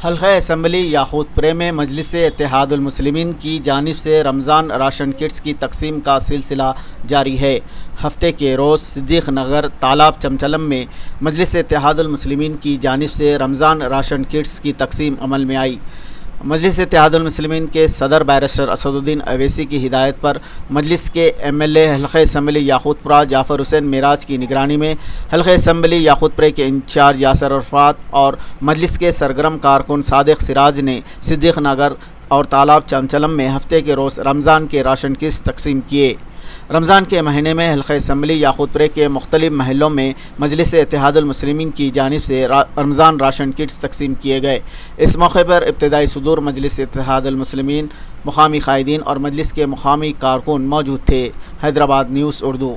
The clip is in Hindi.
हल्का असम्बली याकूतपुरे में मजलिस इत्तेहादुल मुस्लिमीन की जानिब से रमज़ान राशन किट्स की तकसीम का सिलसिला जारी है। हफ्ते के रोज़ सिद्दीक नगर तालाब चमचलम में मजलिस इत्तेहादुल मुस्लिमीन की जानिब से रमज़ान राशन किट्स की तकसीम अमल में आई। मजलिस इत्तेहादुल मुस्लिमीन के सदर बैरिस्टर असदुद्दीन अवैसी की हिदायत पर मजलिस के MLA हल्का असम्बली याकूतपुरा जाफ़र हुसैन मेराज की निगरानी में हल्का असम्बली याकूतपुरे के इंचार्ज यासर अरफात और मजलिस के सरगर्म कारकुन सादिक सिराज ने सिद्दीक नगर और तालाब चमचलम में हफ्ते के रोज़ रमज़ान के राशन किट्स तकसीम किए। रमज़ान के महीने में हल्का असम्बली याकूतपुरे के मुख्तलिफ़ महलों में मजलिस इत्तेहादुल मुस्लिमीन की जानिब से रमज़ान राशन किट्स तकसीम किए गए। इस मौके पर इब्तदाई सदूर मजलिस इत्तेहादुल मुस्लिमीन, मुकामी कायदीन और मजलिस के मुकामी कारकुन मौजूद थे। हैदराबाद न्यूज़ उर्दू।